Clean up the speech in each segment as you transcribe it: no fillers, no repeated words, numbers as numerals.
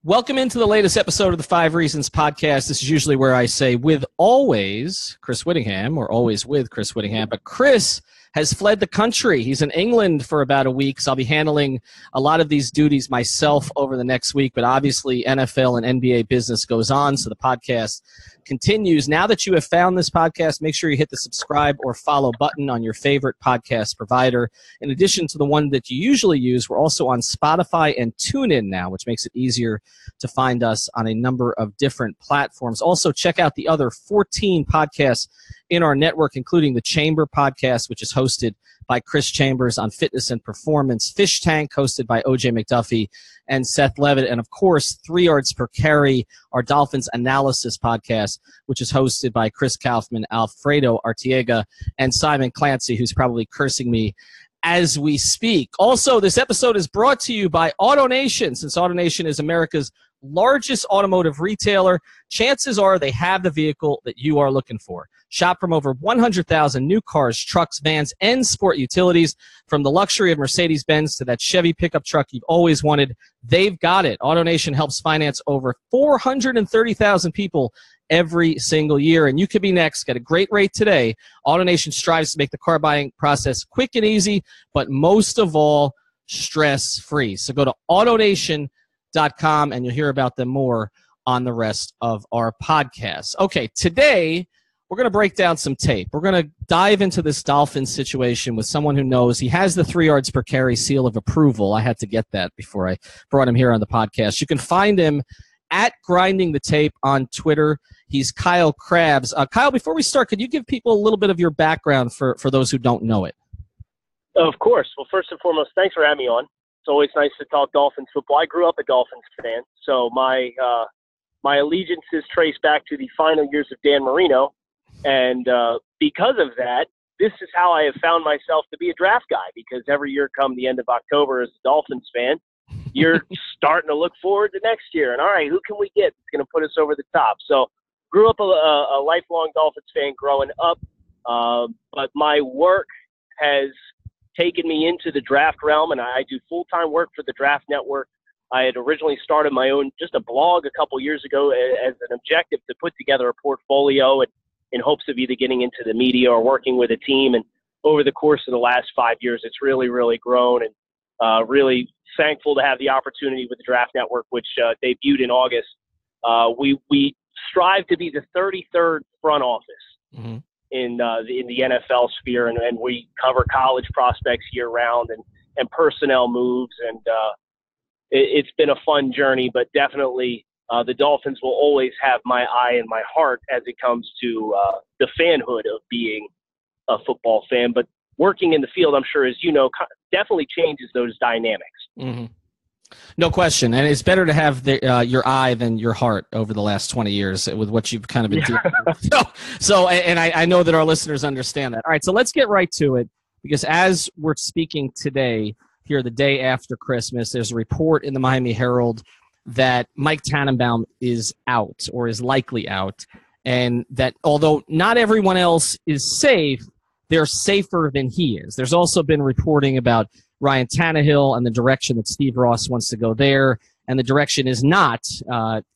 Welcome into the latest episode of the 5 Reasons podcast. This is usually where I say with always Chris Whittingham or always with Chris Whittingham, but Chris has fled the country. He's in England for about a week, so I'll be handling a lot of these duties myself over the next week, but obviously NFL and NBA business goes on, so the podcast continues. Now that you have found this podcast, make sure you hit the subscribe or follow button on your favorite podcast provider. In addition to the one that you usually use, we're also on Spotify and TuneIn now, which makes it easier to find us on a number of different platforms. Also, check out the other 14 podcasts in our network, including the Chamber podcast, which is hosted by Chris Chambers on fitness and performance, Fish Tank, hosted by OJ McDuffie and Seth Levitt, and of course, 3 Yards Per Carry, our Dolphins analysis podcast, which is hosted by Chris Kaufman, Alfredo Artiega, and Simon Clancy, who's probably cursing me as we speak. Also, this episode is brought to you by AutoNation. Since AutoNation is America's largest automotive retailer, chances are they have the vehicle that you are looking for. Shop from over 100,000 new cars, trucks, vans, and sport utilities. From the luxury of Mercedes-Benz to that Chevy pickup truck you've always wanted, they've got it. AutoNation helps finance over 430,000 people every single year, and you could be next. Get a great rate today. AutoNation strives to make the car buying process quick and easy, but most of all, stress-free. So go to AutoNation.com, and you'll hear about them more on the rest of our podcast. Okay, today we're going to break down some tape. We're going to dive into this Dolphins situation with someone who knows. He has the 3 Yards Per Carry seal of approval. I had to get that before I brought him here on the podcast. You can find him at Grinding the Tape on Twitter. He's Kyle Krabs. Kyle, before we start, could you give people a little bit of your background for those who don't know it? Of course. Well, first and foremost, thanks for having me on. It's always nice to talk Dolphins football. I grew up a Dolphins fan, so my allegiances trace back to the final years of Dan Marino. And because of that, this is how I have found myself to be a draft guy, because every year come the end of October as a Dolphins fan, you're starting to look forward to next year. And, all right, who can we get that's going to put us over the top? So grew up a lifelong Dolphins fan growing up, but my work has taken me into the draft realm, and I do full-time work for the Draft Network. I had originally started my own, just a blog a couple years ago as an objective to put together a portfolio and in hopes of either getting into the media or working with a team. And over the course of the last 5 years, it's really, really grown, and really thankful to have the opportunity with the Draft Network, which debuted in August. We strive to be the 33rd front office in the NFL sphere, and we cover college prospects year round and personnel moves. And it's been a fun journey, but definitely the Dolphins will always have my eye and my heart as it comes to the fanhood of being a football fan. But working in the field, I'm sure, as you know, definitely changes those dynamics. Mm-hmm. No question. And it's better to have your eye than your heart over the last 20 years with what you've kind of been doing. And I know that our listeners understand that. All right, so let's get right to it, because as we're speaking today, here the day after Christmas, there's a report in the Miami Herald that Mike Tannenbaum is out or is likely out, and that although not everyone else is safe, they're safer than he is. There's also been reporting about Ryan Tannehill and the direction that Steve Ross wants to go there, and the direction is not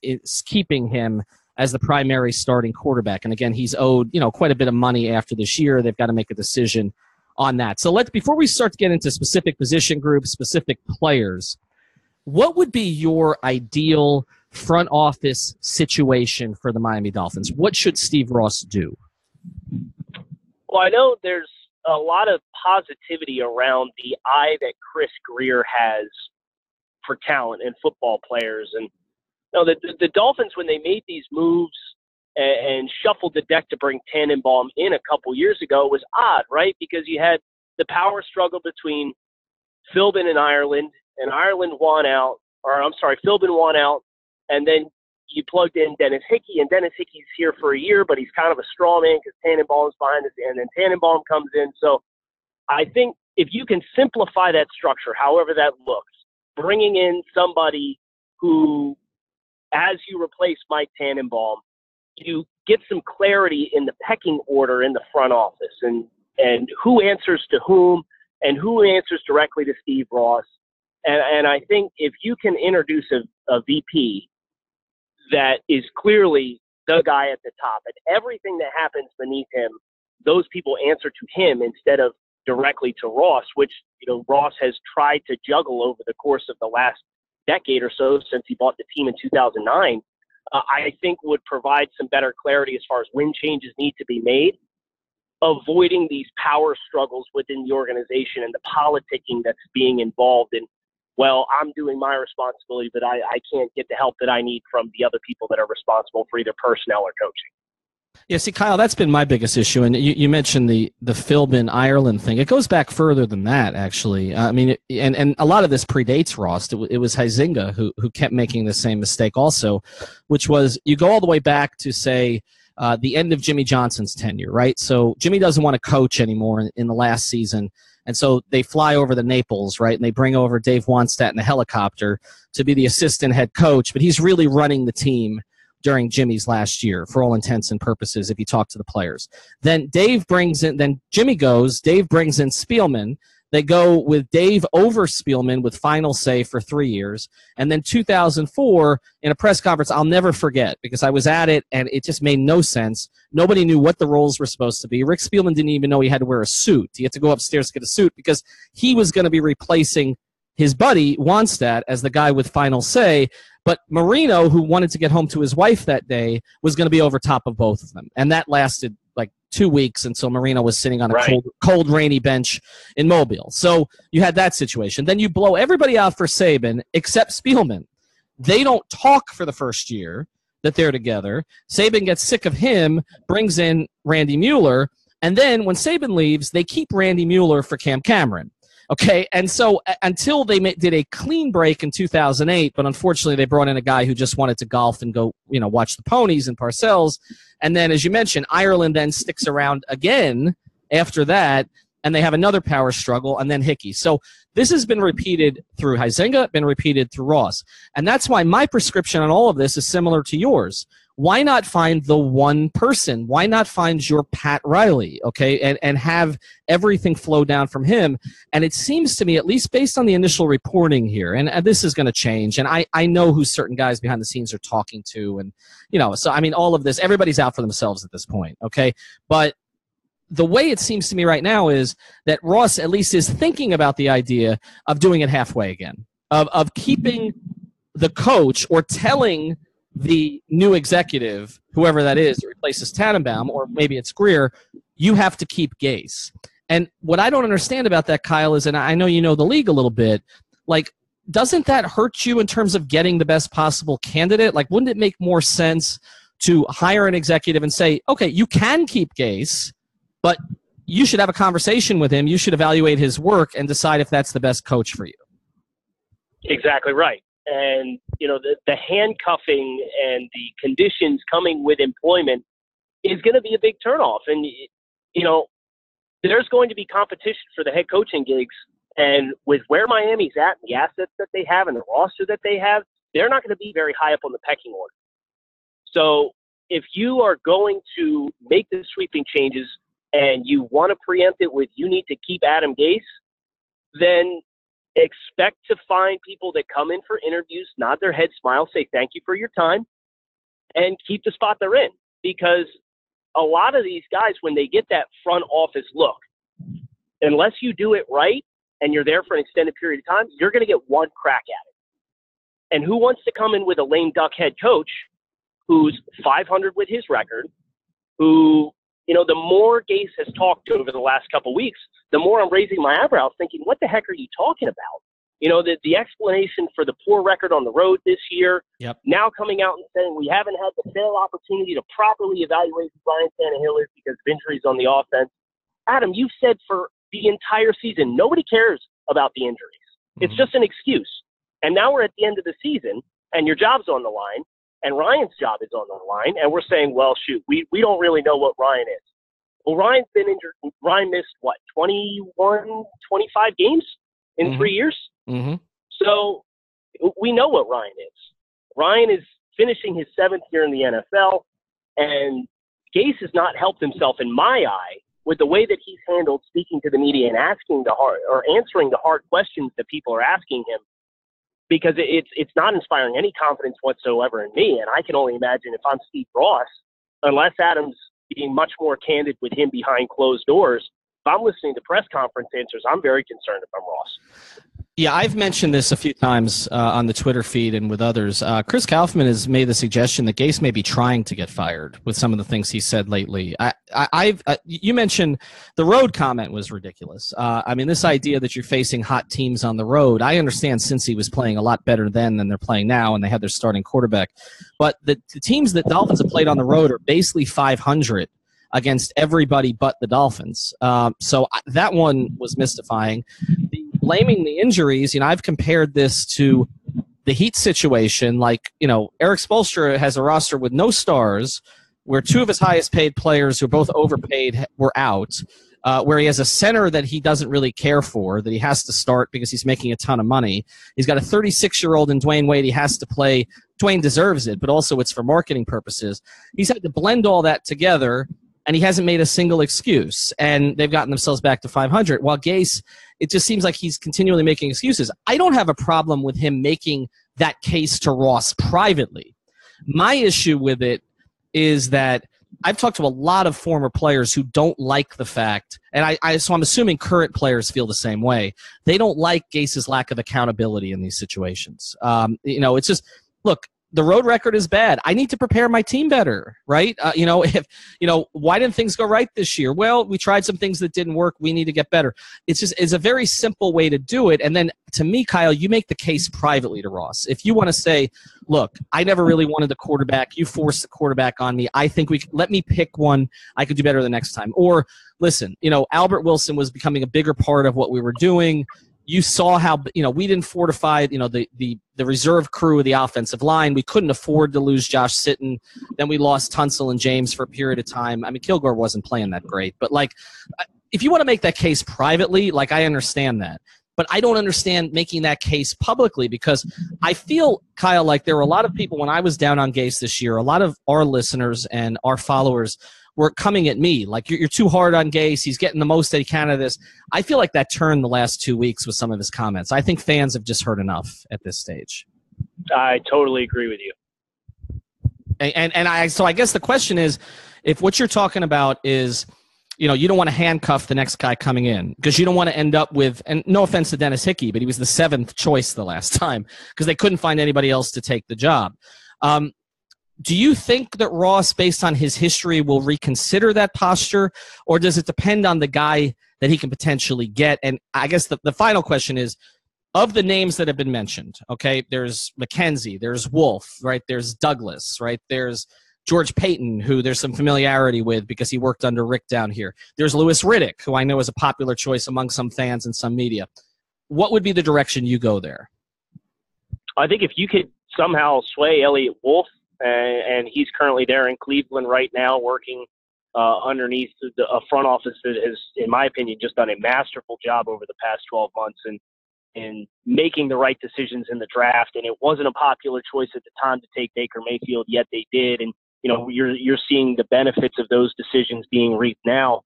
it's keeping him as the primary starting quarterback. And again, he's owed quite a bit of money after this year. They've got to make a decision on that. So before we start to get into specific position groups, specific players, what would be your ideal front office situation for the Miami Dolphins? What should Steve Ross do? Well, I know there's a lot of positivity around the eye that Chris Greer has for talent and football players. And the Dolphins, when they made these moves and shuffled the deck to bring Tannenbaum in a couple years ago, was odd, right? Because you had the power struggle between Philbin and Ireland won out, Philbin won out, and then you plugged in Dennis Hickey, and Dennis Hickey's here for a year, but he's kind of a straw man because Tannenbaum's behind us, and then Tannenbaum comes in. So I think if you can simplify that structure, however that looks, bringing in somebody who, as you replace Mike Tannenbaum, you get some clarity in the pecking order in the front office and who answers to whom and who answers directly to Steve Ross. And I think if you can introduce a VP that is clearly the guy at the top, and everything that happens beneath him, those people answer to him instead of directly to Ross, which, Ross has tried to juggle over the course of the last decade or so since he bought the team in 2009, I think would provide some better clarity as far as when changes need to be made, avoiding these power struggles within the organization and the politicking that's being involved in, well, I'm doing my responsibility, but I can't get the help that I need from the other people that are responsible for either personnel or coaching. Yeah, see, Kyle, that's been my biggest issue. And you mentioned the Philbin Ireland thing. It goes back further than that, actually. And a lot of this predates Ross. It was Huizenga who kept making the same mistake also, which was you go all the way back to, say, the end of Jimmy Johnson's tenure, right? So Jimmy doesn't want to coach anymore in the last season. And so they fly over the Naples, right? And they bring over Dave Wannstedt in a helicopter to be the assistant head coach, but he's really running the team during Jimmy's last year for all intents and purposes if you talk to the players. Then Jimmy goes, Dave brings in Spielman. They go with Dave over Spielman with final say for 3 years. And then 2004, in a press conference, I'll never forget because I was at it and it just made no sense. Nobody knew what the roles were supposed to be. Rick Spielman didn't even know he had to wear a suit. He had to go upstairs to get a suit because he was going to be replacing his buddy, Wannstedt, as the guy with final say. But Marino, who wanted to get home to his wife that day, was going to be over top of both of them. And that lasted like 2 weeks until Marino was sitting on a cold, rainy bench in Mobile. So you had that situation. Then you blow everybody out for Saban except Spielman. They don't talk for the first year that they're together. Saban gets sick of him, brings in Randy Mueller, and then when Saban leaves, they keep Randy Mueller for Cam Cameron. Okay, and so until they did a clean break in 2008, but unfortunately they brought in a guy who just wanted to golf and go, watch the ponies and Parcells. And then, as you mentioned, Ireland then sticks around again after that, and they have another power struggle, and then Hickey. So this has been repeated through Huizenga, been repeated through Ross. And that's why my prescription on all of this is similar to yours. Why not find the one person? Why not find your Pat Riley, okay, and have everything flow down from him? And it seems to me, at least based on the initial reporting here, and this is going to change, and I know who certain guys behind the scenes are talking to, and, so, all of this, everybody's out for themselves at this point, okay? But the way it seems to me right now is that Ross at least is thinking about the idea of doing it halfway again, of keeping the coach or telling the new executive, whoever that is, that replaces Tannenbaum, or maybe it's Greer, you have to keep Gase. And what I don't understand about that, Kyle, is, and I know you know the league a little bit, like, doesn't that hurt you in terms of getting the best possible candidate? Like, wouldn't it make more sense to hire an executive and say, okay, you can keep Gase, but you should have a conversation with him, you should evaluate his work and decide if that's the best coach for you? Exactly right. And, the handcuffing and the conditions coming with employment is going to be a big turnoff. And, there's going to be competition for the head coaching gigs. And with where Miami's at, the assets that they have and the roster that they have, they're not going to be very high up on the pecking order. So if you are going to make the sweeping changes and you want to preempt it with you need to keep Adam Gase, then expect to find people that come in for interviews, nod their head, smile, say thank you for your time, and keep the spot they're in. Because a lot of these guys, when they get that front office look, unless you do it right and you're there for an extended period of time, you're going to get one crack at it. And who wants to come in with a lame duck head coach who's 500 with his record, who, the more Gase has talked over the last couple of weeks, the more I'm raising my eyebrows thinking, what the heck are you talking about? The explanation for the poor record on the road this year, now coming out and saying we haven't had the fair opportunity to properly evaluate who Ryan Tannehill is because of injuries on the offense. Adam, you've said for the entire season, nobody cares about the injuries. It's just an excuse. And now we're at the end of the season, and your job's on the line, and Ryan's job is on the line, and we're saying, well, shoot, we don't really know what Ryan is. Well, Ryan's been injured. Ryan missed, 21, 25 games in 3 years? Mm-hmm. So we know what Ryan is. Ryan is finishing his 7th year in the NFL, and Gase has not helped himself, in my eye, with the way that he's handled speaking to the media and answering the hard questions that people are asking him because it's not inspiring any confidence whatsoever in me. And I can only imagine if I'm Steve Ross, unless Adam's being much more candid with him behind closed doors, if I'm listening to press conference answers, I'm very concerned if I'm Ross. Yeah, I've mentioned this a few times on the Twitter feed and with others. Chris Kaufman has made the suggestion that Gase may be trying to get fired with some of the things he said lately. You mentioned the road comment was ridiculous. I mean, this idea that you're facing hot teams on the road, I understand Cincy was playing a lot better then than they're playing now, and they had their starting quarterback. But the teams that Dolphins have played on the road are basically 500 against everybody but the Dolphins. So that one was mystifying. Blaming the injuries, I've compared this to the Heat situation. Like, Eric Spoelstra has a roster with no stars, where two of his highest paid players, who are both overpaid, were out, where he has a center that he doesn't really care for, that he has to start because he's making a ton of money. He's got a 36-year-old in Dwayne Wade he has to play. Dwayne deserves it, but also it's for marketing purposes. He's had to blend all that together, and he hasn't made a single excuse, and they've gotten themselves back to 500. While Gase, it just seems like he's continually making excuses. I don't have a problem with him making that case to Ross privately. My issue with it is that I've talked to a lot of former players who don't like the fact, and so I'm assuming current players feel the same way. They don't like Gase's lack of accountability in these situations. It's just, look, the road record is bad. I need to prepare my team better, right? Why didn't things go right this year? Well, we tried some things that didn't work. We need to get better. It's a very simple way to do it. And then to me, Kyle, you make the case privately to Ross. If you want to say, look, I never really wanted the quarterback. You forced the quarterback on me. I think let me pick one. I could do better the next time. Or listen, Albert Wilson was becoming a bigger part of what we were doing. You saw how, we didn't fortify, the reserve crew of the offensive line. We couldn't afford to lose Josh Sitton. Then we lost Tunsil and James for a period of time. I mean, Kilgore wasn't playing that great. But, if you want to make that case privately, I understand that. But I don't understand making that case publicly, because I feel, Kyle, like there were a lot of people when I was down on Gase this year, a lot of our listeners and our followers were coming at me like, you're too hard on Gase. He's getting the most that he can out of this. I feel like that turned the last 2 weeks with some of his comments. I think fans have just heard enough at this stage. I totally agree with you. So I guess the question is, if what you're talking about is, you don't want to handcuff the next guy coming in, because you don't want to end up with, and no offense to Dennis Hickey, but he was the 7th choice the last time because they couldn't find anybody else to take the job. Do you think that Ross, based on his history, will reconsider that posture, or does it depend on the guy that he can potentially get? And I guess the final question is, of the names that have been mentioned, okay, there's McKenzie, there's Wolf, right? There's Douglas, right? There's George Payton, who there's some familiarity with because he worked under Rick down here. There's Louis Riddick, who I know is a popular choice among some fans and some media. What would be the direction you go there? I think if you could somehow sway Elliott Wolf, and he's currently there in Cleveland right now working underneath a front office that has, in my opinion, just done a masterful job over the past 12 months in making the right decisions in the draft. And it wasn't a popular choice at the time to take Baker Mayfield, yet they did. And, you're seeing the benefits of those decisions being reaped now.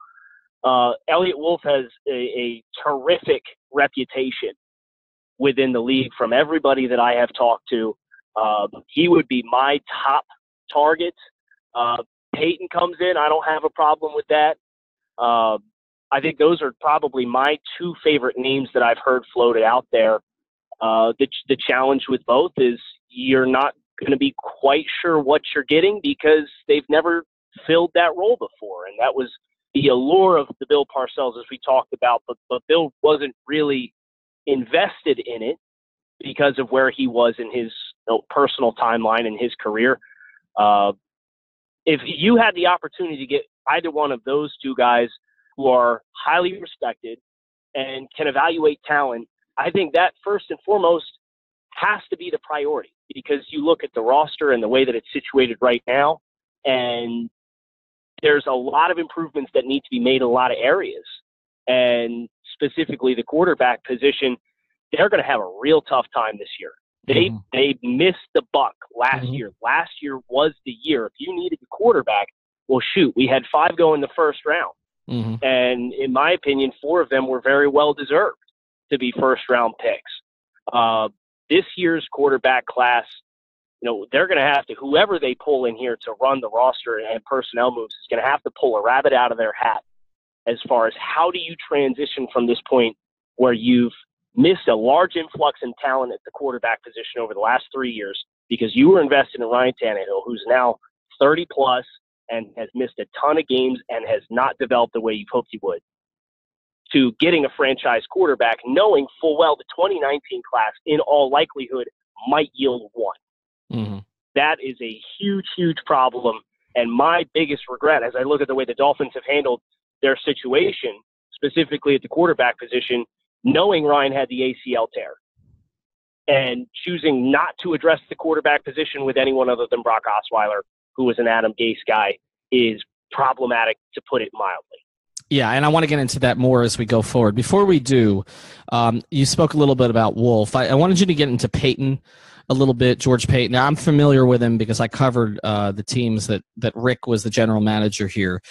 Elliott Wolf has a terrific reputation within the league from everybody that I have talked to. He would be my top target. Peyton comes in. I don't have a problem with that. I think those are probably my two favorite names that I've heard floated out there. The challenge with both is you're not going to be quite sure what you're getting because they've never filled that role before. And that was the allure of the Bill Parcells, as we talked about, but Bill wasn't really invested in it because of where he was in his personal timeline in his career. If you had the opportunity to get either one of those two guys who are highly respected and can evaluate talent, I think that first and foremost has to be the priority, because you look at the roster and the way that it's situated right now, and there's a lot of improvements that need to be made in a lot of areas. And specifically the quarterback position, they're going to have a real tough time this year. They missed the buck last year. Last year was the year. If you needed a quarterback, well, shoot, we had 5 go in the first round. And in my opinion, 4 of them were very well deserved to be first round picks. this year's quarterback class, they're going to have to, whoever they pull in here to run the roster and personnel moves is going to have to pull a rabbit out of their hat as far as how do you transition from this point where you've missed a large influx in talent at the quarterback position over the last 3 years because you were invested in Ryan Tannehill, who's now 30 plus and has missed a ton of games and has not developed the way you've hoped he would, to getting a franchise quarterback, knowing full well the 2019 class in all likelihood might yield one. Mm-hmm. That is a huge, huge problem. And my biggest regret as I look at the way the Dolphins have handled their situation, specifically at the quarterback position, knowing Ryan had the ACL tear and choosing not to address the quarterback position with anyone other than Brock Osweiler, who was an Adam Gase guy, is problematic, to put it mildly. Yeah, and I want to get into that more as we go forward. Before we do, you spoke a little bit about Wolf. I wanted you to get into Peyton a little bit, George Payton. Now, I'm familiar with him because I covered the teams that Rick was the general manager here.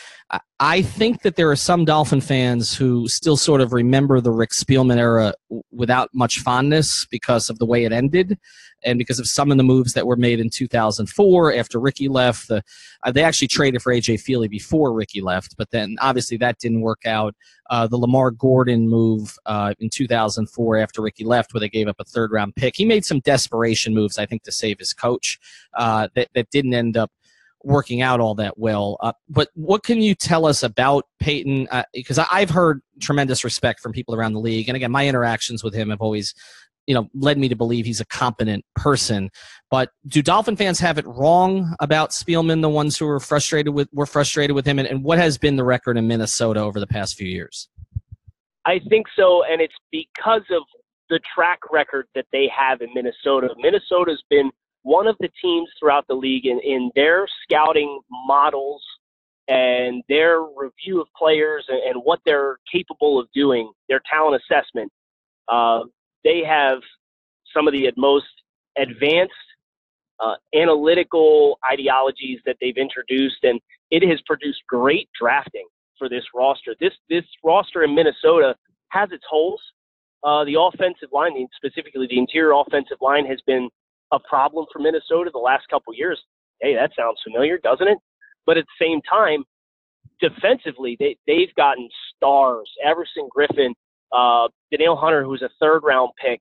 I think that there are some Dolphin fans who still sort of remember the Rick Spielman era without much fondness because of the way it ended and because of some of the moves that were made in 2004 after Ricky left. They actually traded for A.J. Feely before Ricky left, but then obviously that didn't work out. The Lamar Gordon move in 2004 after Ricky left where they gave up a third-round pick. He made some desperation moves, I think, to save his coach that didn't end up working out all that well. But what can you tell us about Peyton? Because I've heard tremendous respect from people around the league. And again, my interactions with him have always led me to believe he's a competent person. But do Dolphin fans have it wrong about Spielman, the ones who were frustrated with him? And what has been the record in Minnesota over the past few years? I think so, and it's because of the track record that they have in Minnesota. Minnesota's been one of the teams throughout the league in their scouting models and their review of players and what they're capable of doing, their talent assessment. They have some of the most advanced analytical ideologies that they've introduced, and it has produced great drafting for this roster. This roster in Minnesota has its holes. The offensive line, specifically the interior offensive line, has been a problem for Minnesota the last couple of years. Hey, that sounds familiar, doesn't it? But at the same time, defensively, they've gotten stars. Everson Griffin, Danielle Hunter, who's a third-round pick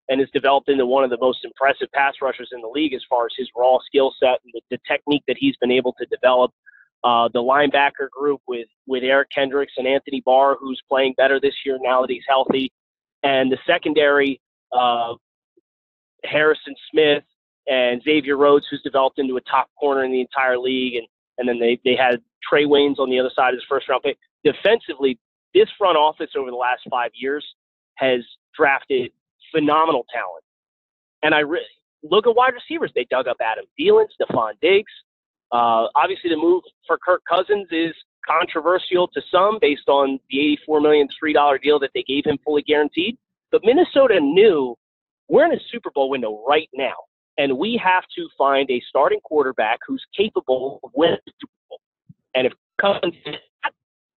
and has developed into one of the most impressive pass rushers in the league as far as his raw skill set and the technique that he's been able to develop. The linebacker group with Eric Kendricks and Anthony Barr, who's playing better this year now that he's healthy. And the secondary, Harrison Smith and Xavier Rhodes, who's developed into a top corner in the entire league. And then they had Trey Waynes on the other side of his first-round pick. Defensively, this front office over the last 5 years has drafted phenomenal talent. And look at wide receivers. They dug up Adam Thielen, Stephon Diggs. Obviously, the move for Kirk Cousins is controversial to some based on the $84 million $3 deal that they gave him fully guaranteed. But Minnesota knew we're in a Super Bowl window right now, and we have to find a starting quarterback who's capable of winning the Super Bowl. And if Cousins is not,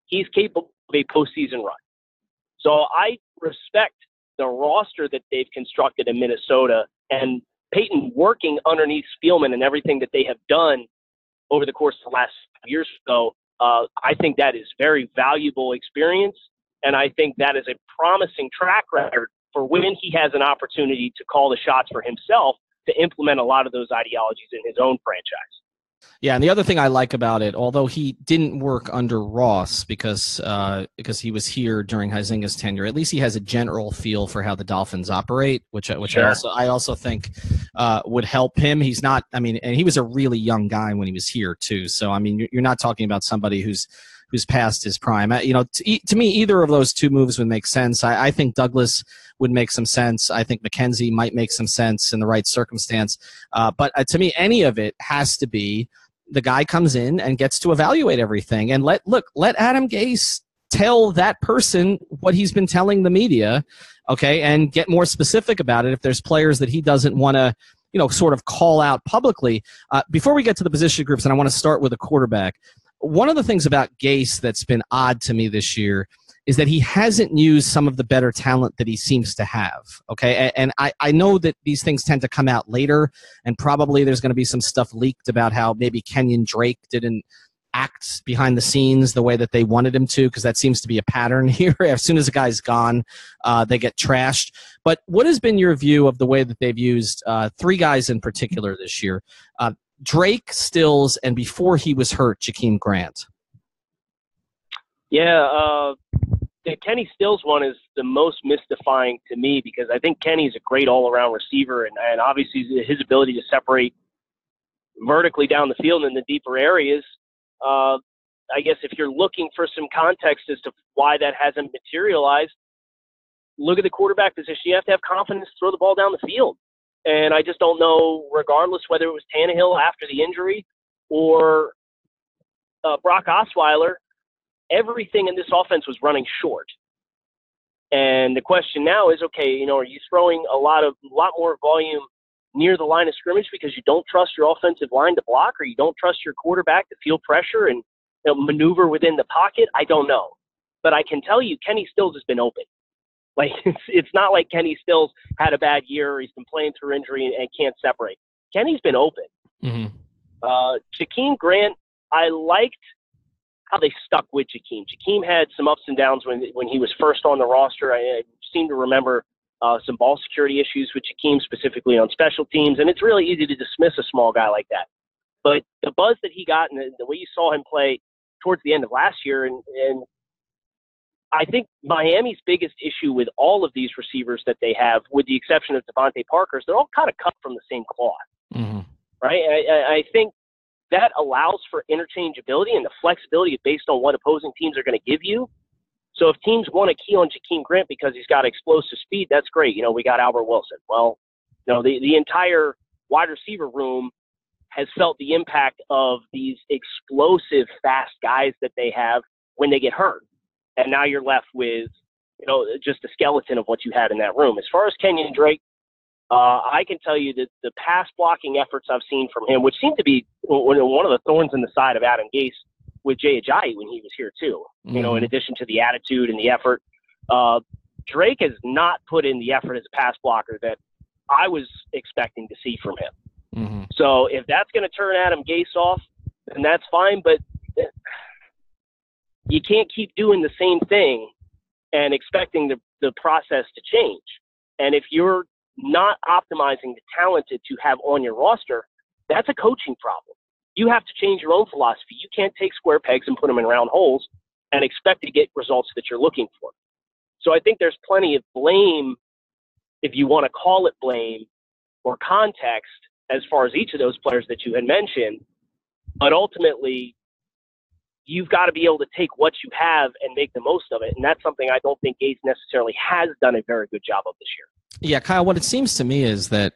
he's capable of a postseason run. So I respect the roster that they've constructed in Minnesota, and Peyton working underneath Spielman and everything that they have done over the course of the last years or so. I think that is very valuable experience, and I think that is a promising track record for when he has an opportunity to call the shots for himself to implement a lot of those ideologies in his own franchise. Yeah, and the other thing I like about it, although he didn't work under Ross because he was here during Huizinga's tenure, at least he has a general feel for how the Dolphins operate, which sure. I also think would help him. He's not, and he was a really young guy when he was here too. So you're not talking about somebody who's past his prime. To me, either of those two moves would make sense. I think Douglas would make some sense. I think McKenzie might make some sense in the right circumstance. But to me, any of it has to be the guy comes in and gets to evaluate everything and let Adam Gase tell that person what he's been telling the media, okay, and get more specific about it if there's players that he doesn't want to, sort of call out publicly. Before we get to the position groups, and I want to start with a quarterback, one of the things about Gase that's been odd to me this year is that he hasn't used some of the better talent that he seems to have. Okay. And I know that these things tend to come out later, and probably there's going to be some stuff leaked about how maybe Kenyan Drake didn't act behind the scenes the way that they wanted him to, because that seems to be a pattern here. As soon as a guy's gone, they get trashed. But what has been your view of the way that they've used three guys in particular this year? Drake, Stills, and before he was hurt, Jakeem Grant. Yeah, the Kenny Stills one is the most mystifying to me, because I think Kenny's a great all-around receiver, and obviously his ability to separate vertically down the field in the deeper areas. I guess if you're looking for some context as to why that hasn't materialized, look at the quarterback position. You have to have confidence to throw the ball down the field. And I just don't know, regardless whether it was Tannehill after the injury or Brock Osweiler, everything in this offense was running short. And the question now is, okay, are you throwing a lot more volume near the line of scrimmage because you don't trust your offensive line to block, or you don't trust your quarterback to feel pressure and maneuver within the pocket? I don't know. But I can tell you, Kenny Stills has been open. Like, it's not like Kenny Stills had a bad year, or he's been playing through injury and can't separate. Kenny's been open. Mm-hmm. Jakeem Grant, I liked how they stuck with Jakeem. Jakeem had some ups and downs when he was first on the roster. I seem to remember some ball security issues with Jakeem, specifically on special teams, and it's really easy to dismiss a small guy like that. But the buzz that he got and the way you saw him play towards the end of last year, and I think Miami's biggest issue with all of these receivers that they have, with the exception of Devontae Parker's, they're all kind of cut from the same cloth, mm-hmm. right? I think that allows for interchangeability and the flexibility based on what opposing teams are going to give you. So if teams want to key on Jakeem Grant because he's got explosive speed, that's great. We got Albert Wilson. Well, the entire wide receiver room has felt the impact of these explosive, fast guys that they have when they get hurt. And now you're left with, just a skeleton of what you had in that room. As far as Kenyan Drake, I can tell you that the pass blocking efforts I've seen from him, which seemed to be one of the thorns in the side of Adam Gase with Jay Ajayi when he was here too, mm-hmm. In addition to the attitude and the effort, Drake has not put in the effort as a pass blocker that I was expecting to see from him. Mm-hmm. So if that's going to turn Adam Gase off, then that's fine, but you can't keep doing the same thing and expecting the process to change. And if you're not optimizing the talent that you have on your roster, that's a coaching problem. You have to change your own philosophy. You can't take square pegs and put them in round holes and expect to get results that you're looking for. So I think there's plenty of blame, if you want to call it blame, or context as far as each of those players that you had mentioned. But ultimately, you've got to be able to take what you have and make the most of it. And that's something I don't think Gase necessarily has done a very good job of this year. Yeah, Kyle, what it seems to me is that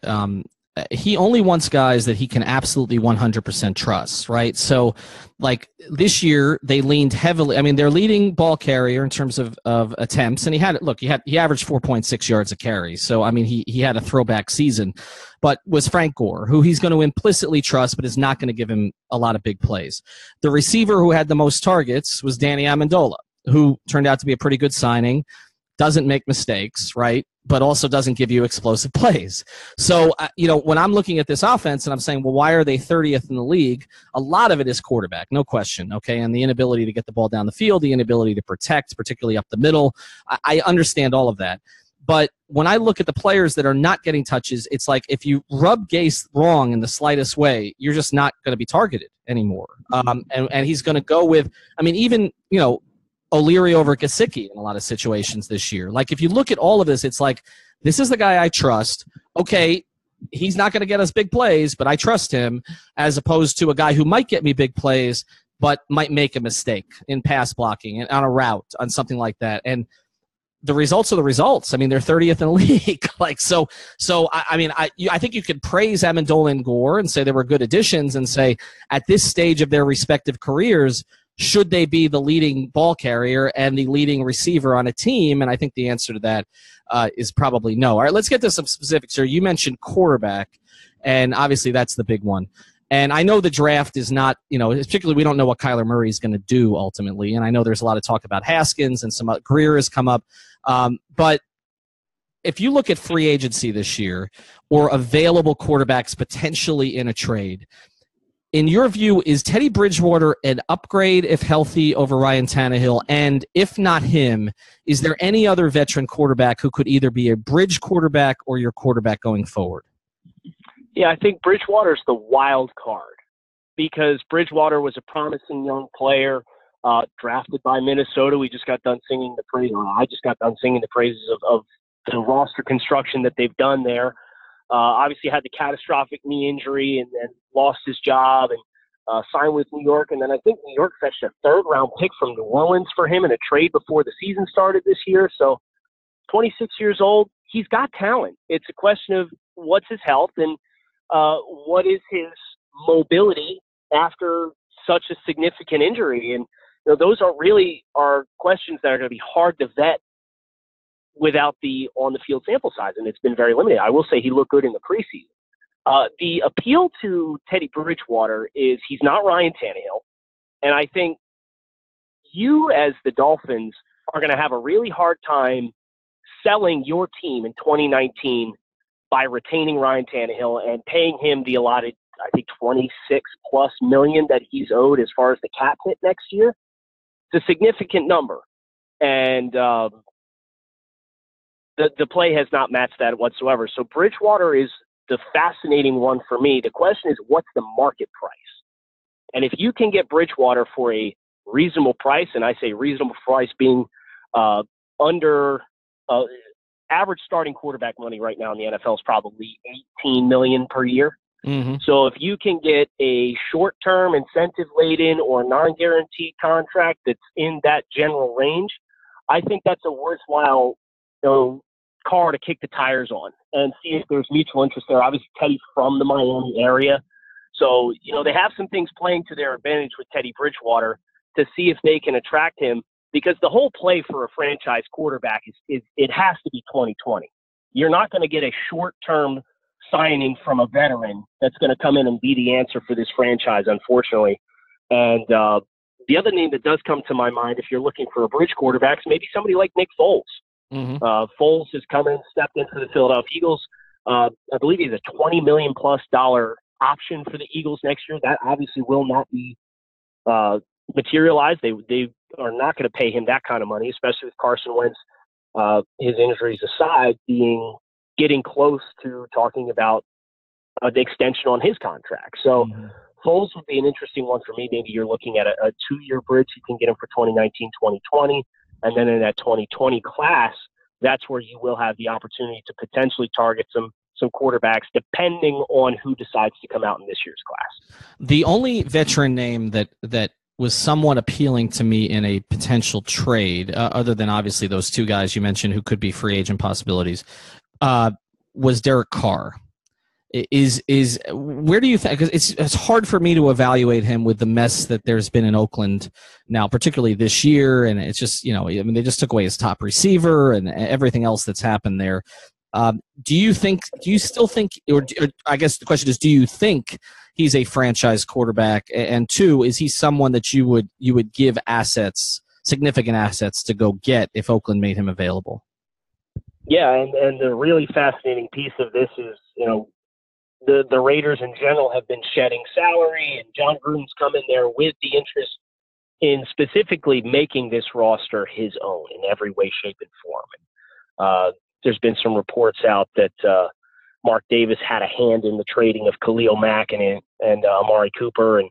he only wants guys that he can absolutely 100% trust, right? So, like, this year, they leaned heavily. I mean, their leading ball carrier in terms of attempts, and he averaged 4.6 yards a carry. So, I mean, he had a throwback season, but was Frank Gore, who he's going to implicitly trust, but is not going to give him a lot of big plays. The receiver who had the most targets was Danny Amendola, who turned out to be a pretty good signing, doesn't make mistakes, right? But also doesn't give you explosive plays. So, when I'm looking at this offense and I'm saying, well, why are they 30th in the league? A lot of it is quarterback, no question, okay? And the inability to get the ball down the field, the inability to protect, particularly up the middle. I understand all of that. But when I look at the players that are not getting touches, it's like if you rub Gase wrong in the slightest way, you're just not going to be targeted anymore. And he's going to go with, even, O'Leary over Gesicki in a lot of situations this year. Like, if you look at all of this, it's like, this is the guy I trust. Okay, he's not going to get us big plays, but I trust him, as opposed to a guy who might get me big plays, but might make a mistake in pass blocking and on a route, on something like that. And the results are the results. I mean, they're 30th in the league. I think you could praise Amendola and Gore and say they were good additions, and say at this stage of their respective careers, should they be the leading ball carrier and the leading receiver on a team? And I think the answer to that is probably no. All right, let's get to some specifics here. You mentioned quarterback, and obviously that's the big one. And I know the draft is not, particularly we don't know what Kyler Murray is going to do ultimately. And I know there's a lot of talk about Haskins and some Greer has come up. But if you look at free agency this year or available quarterbacks potentially in a trade, in your view, is Teddy Bridgewater an upgrade if healthy over Ryan Tannehill? And if not him, is there any other veteran quarterback who could either be a bridge quarterback or your quarterback going forward? Yeah, I think Bridgewater's the wild card because Bridgewater was a promising young player drafted by Minnesota. We just got done singing the praise. I just got done singing the praises of the roster construction that they've done there. Obviously had the catastrophic knee injury and lost his job and signed with New York. And then I think New York fetched a third-round pick from New Orleans for him in a trade before the season started this year. So 26 years old, he's got talent. It's a question of what's his health and what is his mobility after such a significant injury. And those are questions that are going to be hard to vet without the on-the-field sample size, and it's been very limited. I will say he looked good in the preseason. The appeal to Teddy Bridgewater is he's not Ryan Tannehill, and I think you as the Dolphins are going to have a really hard time selling your team in 2019 by retaining Ryan Tannehill and paying him the allotted, I think, $26+ million that he's owed as far as the cap hit next year. It's a significant number, and the play has not matched that whatsoever. So Bridgewater is the fascinating one for me. The question is, what's the market price? And if you can get Bridgewater for a reasonable price, and I say reasonable price being under average starting quarterback money right now in the NFL is probably $18 million per year. Mm-hmm. So if you can get a short-term incentive-laden or non-guaranteed contract that's in that general range, I think that's a worthwhile car to kick the tires on and see if there's mutual interest there. Obviously, Teddy's from the Miami area. So, they have some things playing to their advantage with Teddy Bridgewater to see if they can attract him, because the whole play for a franchise quarterback is it has to be 2020. You're not going to get a short-term signing from a veteran that's going to come in and be the answer for this franchise, unfortunately. And the other name that does come to my mind, if you're looking for a bridge quarterback, is maybe somebody like Nick Foles. Mm-hmm. Foles has come in, stepped into the Philadelphia Eagles. I believe he's a $20 million+ option for the Eagles next year. That obviously will not be materialized. They are not going to pay him that kind of money, especially with Carson Wentz, his injuries aside, getting close to talking about the extension on his contract. So Foles would be an interesting one for me. Maybe you're looking at a 2-year bridge. You can get him for 2019, 2020. And then in that 2020 class, that's where you will have the opportunity to potentially target some quarterbacks, depending on who decides to come out in this year's class. The only veteran name that was somewhat appealing to me in a potential trade, other than obviously those two guys you mentioned who could be free agent possibilities, was Derek Carr. Is where do you think? Because it's hard for me to evaluate him with the mess that there's been in Oakland now, particularly this year, and it's just they just took away his top receiver and everything else that's happened there. Do you still think, or I guess the question is, do you think he's a franchise quarterback? And two, is he someone that you would give significant assets to go get if Oakland made him available? Yeah, and the really fascinating piece of this is, the Raiders in general have been shedding salary, and John Gruden's come in there with the interest in specifically making this roster his own in every way, shape, and form. And, there's been some reports out that Mark Davis had a hand in the trading of Khalil Mack and Amari Cooper, and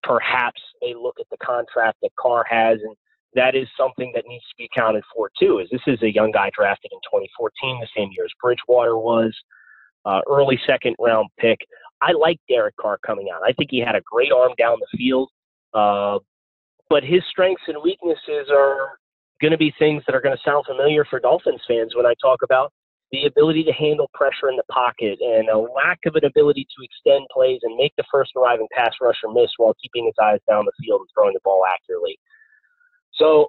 perhaps they look at the contract that Carr has, and that is something that needs to be accounted for too. This is a young guy drafted in 2014, the same year as Bridgewater was. Early second-round pick. I like Derek Carr coming out. I think he had a great arm down the field, but his strengths and weaknesses are going to be things that are going to sound familiar for Dolphins fans when I talk about the ability to handle pressure in the pocket and a lack of an ability to extend plays and make the first arriving pass rusher miss while keeping his eyes down the field and throwing the ball accurately. So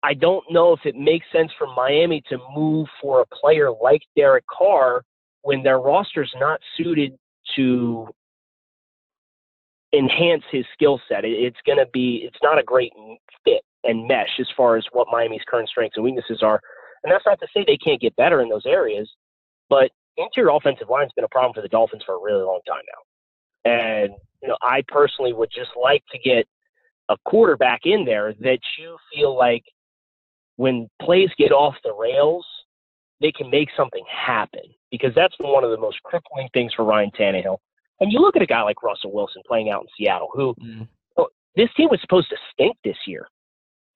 I don't know if it makes sense for Miami to move for a player like Derek Carr when their roster's not suited to enhance his skill set. It's not a great fit and mesh as far as what Miami's current strengths and weaknesses are. And that's not to say they can't get better in those areas, but interior offensive line has been a problem for the Dolphins for a really long time now. And, I personally would just like to get a quarterback in there that you feel like when plays get off the rails, they can make something happen, because that's been one of the most crippling things for Ryan Tannehill. And you look at a guy like Russell Wilson playing out in Seattle, who this team was supposed to stink this year.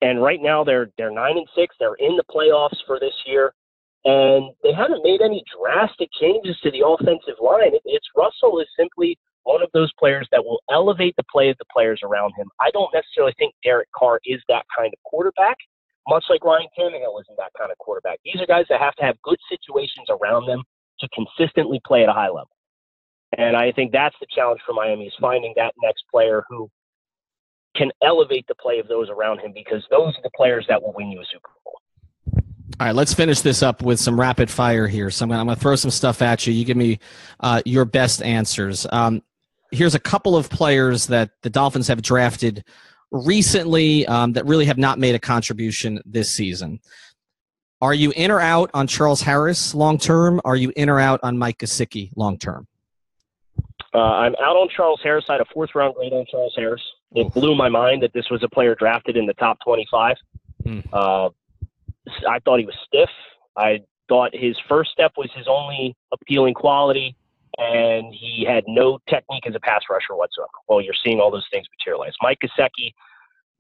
And right now they're 9-6. They're in the playoffs for this year. And they haven't made any drastic changes to the offensive line. It's Russell is simply one of those players that will elevate the play of the players around him. I don't necessarily think Derek Carr is that kind of quarterback, much like Ryan Tannehill isn't that kind of quarterback. These are guys that have to have good situations around them to consistently play at a high level. And I think that's the challenge for Miami, is finding that next player who can elevate the play of those around him, because those are the players that will win you a Super Bowl. All right, let's finish this up with some rapid fire here. So I'm going to throw some stuff at you. You give me your best answers. Here's a couple of players that the Dolphins have drafted recently that really have not made a contribution this season. Are you in or out on Charles Harris long-term? Are you in or out on Mike Gesicki long-term? I'm out on Charles Harris. I had a fourth-round grade on Charles Harris. It blew my mind that this was a player drafted in the top 25. I thought he was stiff. I thought his first step was his only appealing quality, and he had no technique as a pass rusher whatsoever. Well, you're seeing all those things materialize. Mike Gesicki,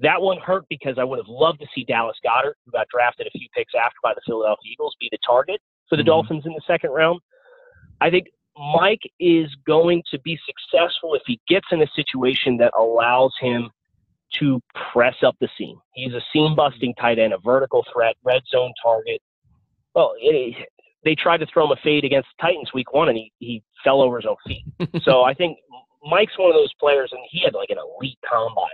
that one hurt because I would have loved to see Dallas Goedert, who got drafted a few picks after by the Philadelphia Eagles, be the target for the Dolphins in the second round. I think Mike is going to be successful if he gets in a situation that allows him to press up the seam. He's a seam-busting tight end, a vertical threat, red zone target. Well, they tried to throw him a fade against the Titans week 1, and he fell over his own feet. So I think Mike's one of those players, and he had like an elite combine.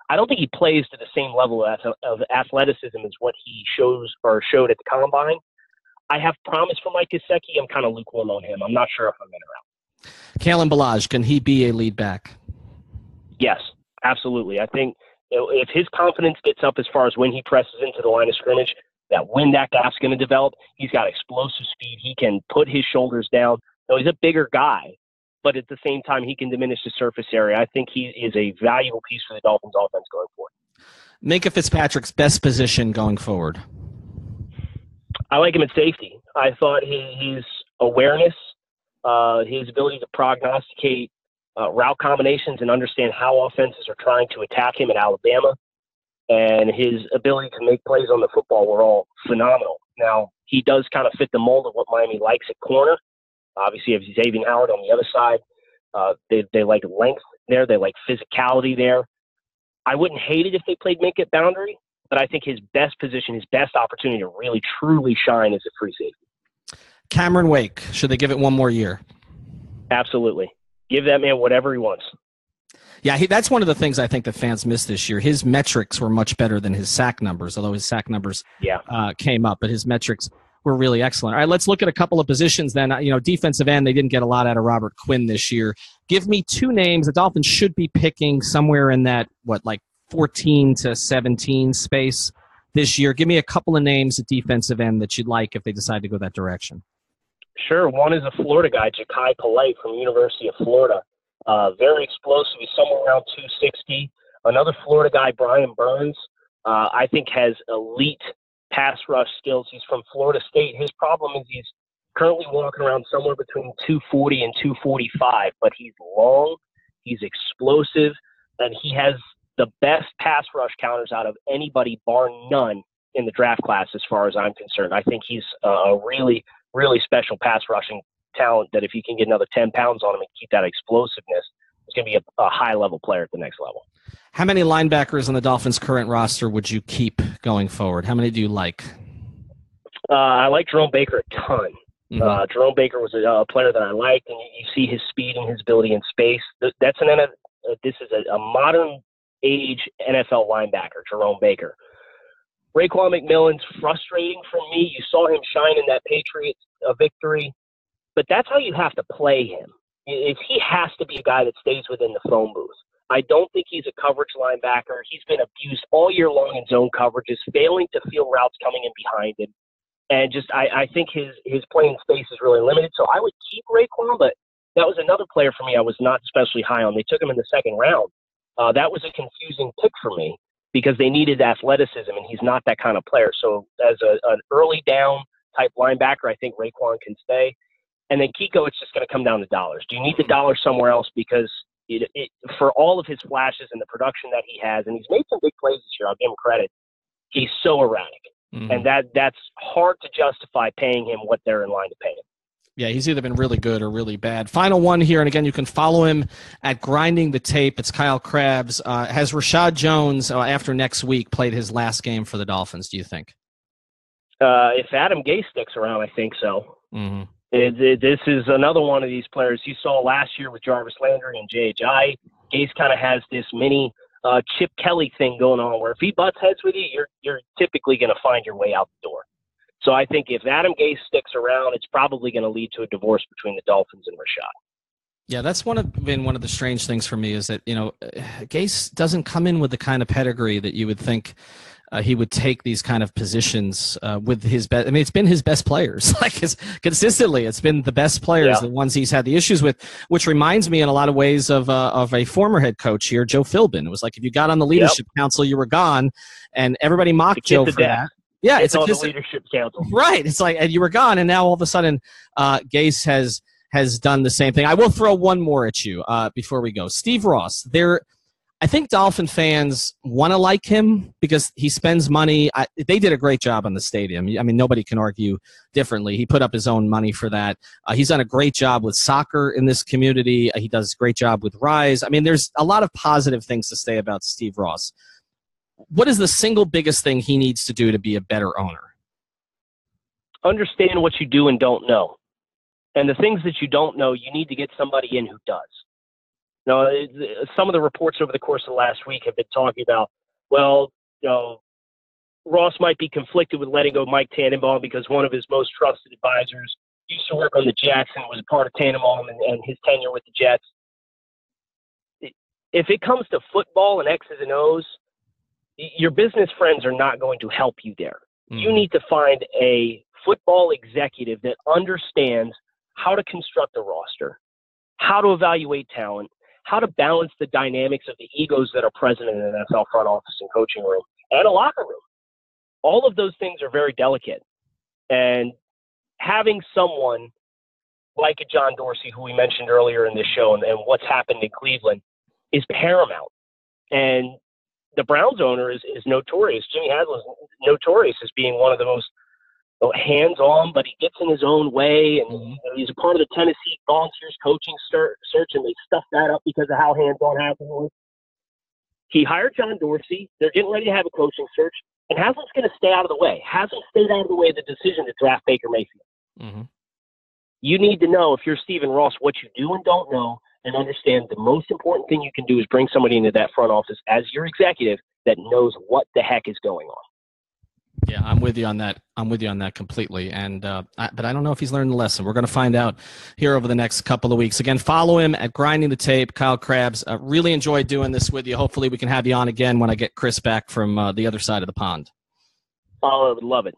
I don't think he plays to the same level of athleticism as what he showed at the combine. I have promise for Mike Gesicki. I'm kind of lukewarm on him. I'm not sure if I'm in or out. Kalen Ballage, can he be a lead back? Yes, absolutely. I think if his confidence gets up as far as when he presses into the line of scrimmage, that when that gap's going to develop, he's got explosive speed. He can put his shoulders down. No, he's a bigger guy, but at the same time, he can diminish the surface area. I think he is a valuable piece for the Dolphins offense going forward. Minkah Fitzpatrick's best position going forward? I like him at safety. I thought his awareness, his ability to prognosticate route combinations and understand how offenses are trying to attack him at Alabama, and his ability to make plays on the football were all phenomenal. Now, he does kind of fit the mold of what Miami likes at corner. Obviously, if Xavier Howard on the other side, they like length there. They like physicality there. I wouldn't hate it if they played Minkah at boundary, but I think his best position, his best opportunity to really, truly shine is at free safety. Cameron Wake, should they give it one more year? Absolutely. Give that man whatever he wants. Yeah, that's one of the things I think that fans missed this year. His metrics were much better than his sack numbers, although his sack numbers came up, but his metrics were really excellent. All right, let's look at a couple of positions then. Defensive end, they didn't get a lot out of Robert Quinn this year. Give me two names the Dolphins should be picking somewhere in that, 14 to 17 space this year. Give me a couple of names at defensive end that you'd like if they decide to go that direction. Sure. One is a Florida guy, Ja'Kai Polite from University of Florida. Very explosive. He's somewhere around 260. Another Florida guy, Brian Burns, I think has elite pass rush skills. He's from Florida State. His problem is he's currently walking around somewhere between 240 and 245, but he's long, he's explosive, and he has the best pass rush counters out of anybody, bar none, in the draft class as far as I'm concerned. I think he's a really, really special pass rushing talent that if you can get another 10 pounds on him and keep that explosiveness, he's going to be a high-level player at the next level. How many linebackers on the Dolphins' current roster would you keep going forward? How many do you like? I like Jerome Baker a ton. Mm-hmm. Jerome Baker was a player that I liked, and you see his speed and his ability in space. This is a modern-age NFL linebacker, Jerome Baker. Raekwon McMillan's frustrating for me. You saw him shine in that Patriots victory, but that's how you have to play him. He has to be a guy that stays within the phone booth. I don't think he's a coverage linebacker. He's been abused all year long in zone coverages, failing to feel routes coming in behind him. And just I think his playing space is really limited. So I would keep Raekwon, but that was another player for me I was not especially high on. They took him in the second round. That was a confusing pick for me because they needed athleticism, and he's not that kind of player. So as an early down type linebacker, I think Raekwon can stay. And then Kiko, it's just going to come down to dollars. Do you need the dollar somewhere else? Because for all of his flashes and the production that he has, and he's made some big plays this year, I'll give him credit, he's so erratic. Mm-hmm. And that's hard to justify paying him what they're in line to pay him. Yeah, he's either been really good or really bad. Final one here, and again, you can follow him at Grinding the Tape. It's Kyle Krabs. Has Reshad Jones, after next week, played his last game for the Dolphins, do you think? If Adam Gase sticks around, I think so. Mm-hmm. This is another one of these players you saw last year with Jarvis Landry and JHI. Gase kind of has this mini Chip Kelly thing going on where if he butts heads with you, you're typically going to find your way out the door. So I think if Adam Gase sticks around, it's probably going to lead to a divorce between the Dolphins and Reshad. Yeah, that's been one of the strange things for me is that, Gase doesn't come in with the kind of pedigree that you would think he would take these kind of positions with his best. I mean, it's been his best players. Consistently, it's been the best players, the ones he's had the issues with, which reminds me in a lot of ways of a former head coach here, Joe Philbin. It was like if you got on the leadership council, you were gone, and everybody mocked Joe for that. Yeah, it's on the leadership council. Right. It's like, and you were gone, and now all of a sudden Gase has done the same thing. I will throw one more at you before we go. Steve Ross, I think Dolphin fans want to like him because he spends money. They did a great job on the stadium. I mean, nobody can argue differently. He put up his own money for that. He's done a great job with soccer in this community. He does a great job with Rise. I mean, there's a lot of positive things to say about Steve Ross. What is the single biggest thing he needs to do to be a better owner? Understand what you do and don't know. And the things that you don't know, you need to get somebody in who does. Some of the reports over the course of the last week have been talking about, Ross might be conflicted with letting go Mike Tannenbaum because one of his most trusted advisors used to work on the Jets and was a part of Tannenbaum and his tenure with the Jets. If it comes to football and X's and O's, your business friends are not going to help you there. You need to find a football executive that understands how to construct a roster, how to evaluate talent, how to balance the dynamics of the egos that are present in an NFL front office and coaching room and a locker room. All of those things are very delicate. And having someone like a John Dorsey, who we mentioned earlier in this show, and what's happened in Cleveland is paramount. And the Browns owner is notorious. Jimmy Haslam is notorious as being one of the most hands-on, but he gets in his own way, and he's a part of the Tennessee Volunteers coaching search, and they stuffed that up because of how hands-on Haslam was. He hired John Dorsey. They're getting ready to have a coaching search, and Haslam's going to stay out of the way. Haslam stayed out of the way of the decision to draft Baker Mayfield. Mm-hmm. You need to know, if you're Stephen Ross, what you do and don't know, and understand the most important thing you can do is bring somebody into that front office as your executive that knows what the heck is going on. Yeah, I'm with you on that. I'm with you on that completely. And but I don't know if he's learned the lesson. We're going to find out here over the next couple of weeks. Again, follow him at Grinding the Tape. Kyle Krabs. Really enjoyed doing this with you. Hopefully we can have you on again when I get Chris back from the other side of the pond. Oh, I would love it.